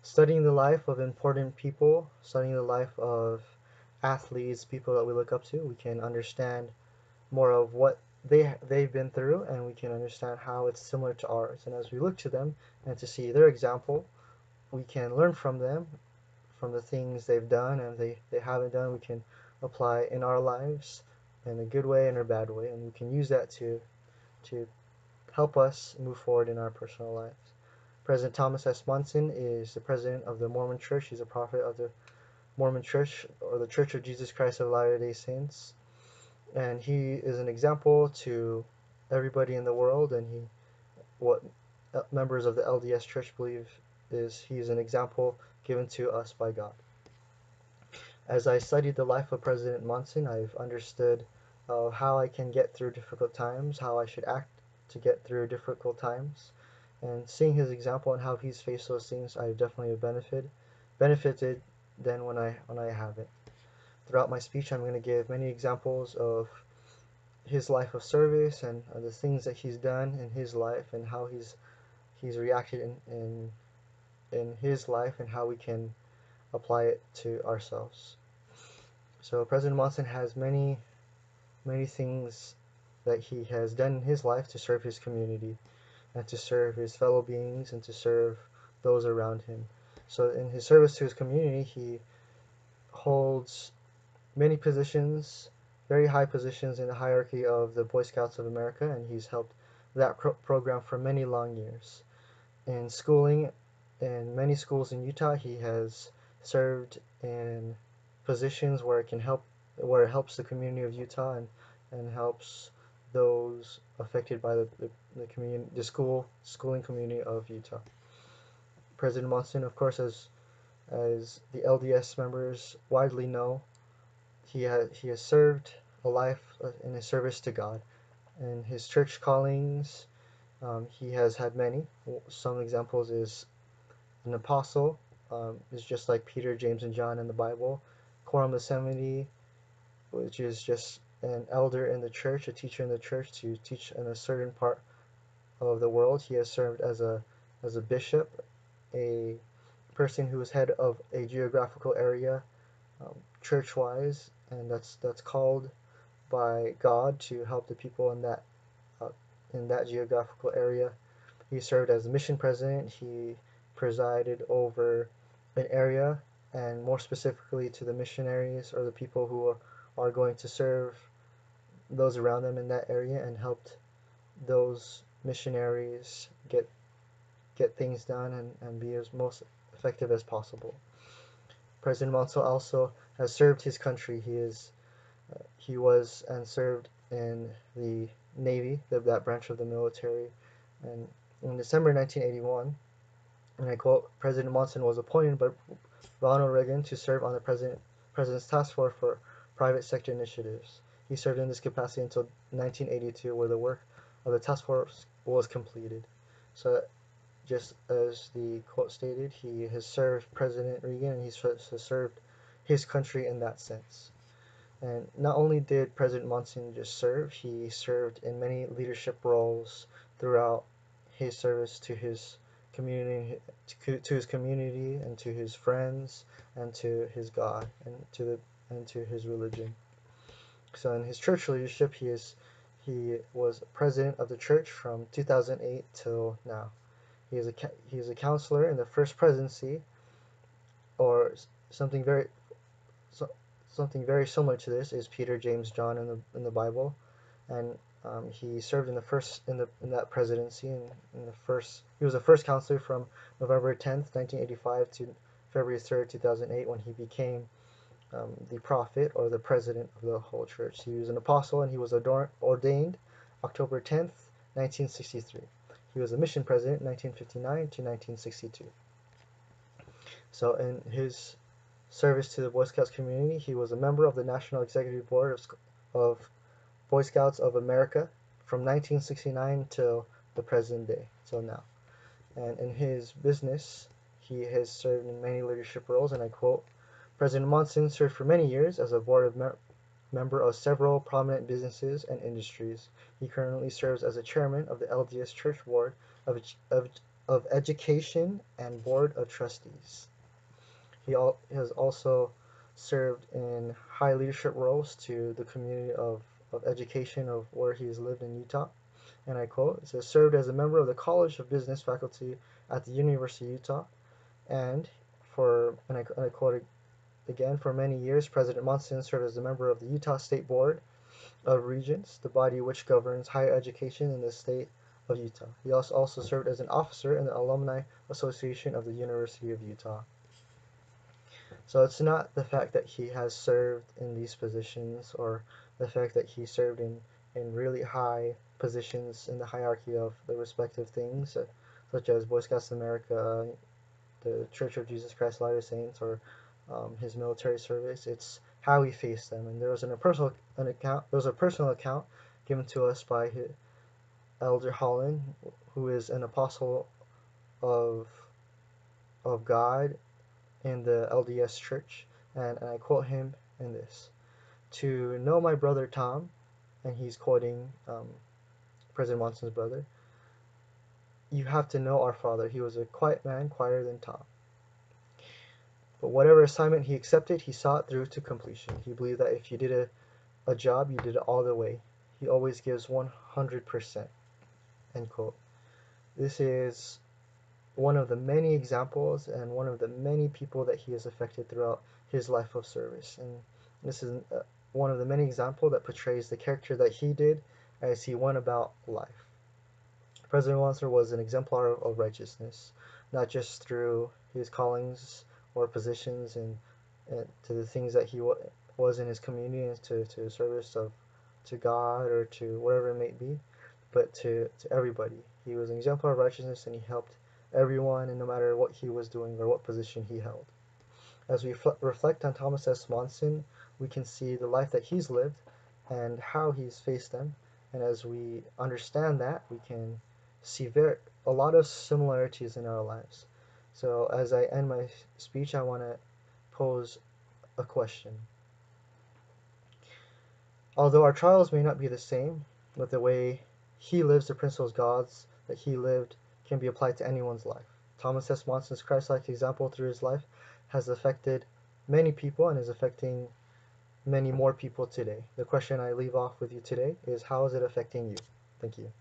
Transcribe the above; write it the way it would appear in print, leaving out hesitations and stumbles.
studying the life of important people, studying the life of athletes, people that we look up to, we can understand more of what they've been through, and we can understand how it's similar to ours. And as we look to them and to see their example, we can learn from them, from the things they've done and they haven't done. We can apply in our lives in a good way and a bad way, and we can use that to help us move forward in our personal lives. President Thomas S. Monson is the president of the Mormon Church. He's a prophet of the Mormon Church, or the Church of Jesus Christ of Latter-day Saints. And he is an example to everybody in the world, and what members of the LDS Church believe is he's an example given to us by God. As I studied the life of President Monson, I've understood how I can get through difficult times, how I should act to get through difficult times, and seeing his example and how he's faced those things, I've definitely benefited than when I haven't. Throughout my speech, I'm going to give many examples of his life of service and the things that he's done in his life and how he's reacted in his life and how we can apply it to ourselves. So President Monson has many things that he has done in his life to serve his community and to serve his fellow beings and to serve those around him. So in his service to his community, he holds many positions, very high positions in the hierarchy of the Boy Scouts of America, and he's helped that program for many long years. In schooling, in many schools in Utah, he has served in positions where it helps the community of Utah and helps those affected by the schooling community of Utah. President Monson, of course, as the LDS members widely know, he has served a life in his service to God. In his church callings, he has had many. Some examples is an apostle, is just like Peter, James, and John in the Bible. Quorum of the 70, which is just an elder in the church, a teacher in the church to teach in a certain part of the world. He has served as a bishop, a person who is head of a geographical area, church-wise, and that's called by God to help the people in that geographical area. He served as a mission president. He presided over an area, and more specifically to the missionaries or the people who are going to serve those around them in that area, and helped those missionaries get things done and be as most effective as possible. President Monson also has served his country. He was and served in the Navy, that branch of the military, and in December 1981, and I quote, President Monson was appointed by Ronald Reagan to serve on the President's Task Force for Private Sector Initiatives. He served in this capacity until 1982, where the work of the task force was completed. So, just as the quote stated, he has served President Reagan and he's served his country in that sense. And not only did President Monson just serve, he served in many leadership roles throughout his service to his community, to his community, and to his friends, and to his God, and to his religion. So in his church leadership, he was president of the church from 2008 till now. He is a counselor in the first presidency, or something very so, something very similar to this is Peter, James, John in the Bible, and he served in that presidency. He was the first counselor from November 10th, 1985 to February 3rd, 2008, when he became the prophet or the president of the whole church. He was an apostle, and he was ordained October 10th, 1963. He was a mission president 1959 to 1962. So in his service to the Boy Scouts community, he was a member of the National Executive Board of Boy Scouts of America from 1969 till the present day, till now. And in his business, he has served in many leadership roles, and I quote, President Monson served for many years as a board member of several prominent businesses and industries. He currently serves as a chairman of the LDS Church Board of of Education and Board of Trustees. Has also served in high leadership roles to the community of education of where he's lived in Utah. And I quote, it says, served as a member of the College of Business faculty at the University of Utah. And I quote again, for many years, President Monson served as a member of the Utah State Board of Regents, the body which governs higher education in the state of Utah. He also served as an officer in the Alumni Association of the University of Utah. So it's not the fact that he has served in these positions or the fact that he served in really high positions in the hierarchy of the respective things, such as Boy Scouts of America, the Church of Jesus Christ of Latter-day Saints, or his military service. It's how he faced them. And there was a personal account given to us by Elder Holland, who is an apostle of God in the LDS Church, and I quote him in this: "To know my brother Tom," and he's quoting President Monson's brother, "you have to know our father. He was a quiet man, quieter than Tom. But whatever assignment he accepted, he saw it through to completion. He believed that if you did a job, you did it all the way. He always gives 100%." End quote. This is one of the many examples and one of the many people that he has affected throughout his life of service. And this is one of the many examples that portrays the character that he did as he went about life. President Monson was an exemplar of righteousness, not just through his callings or positions and to the things that he was in his community and to service to God or to whatever it may be, but to everybody. He was an exemplar of righteousness, and he helped everyone, and no matter what he was doing or what position he held. As we reflect on Thomas S. Monson, we can see the life that he's lived and how he's faced them. And as we understand that, we can see a lot of similarities in our lives. So as I end my speech, I want to pose a question. Although our trials may not be the same, with the way he lives, the principles gods that he lived can be applied to anyone's life. Thomas S. Monson's Christ-like example through his life has affected many people and is affecting many more people today. The question I leave off with you today is, how is it affecting you? Thank you.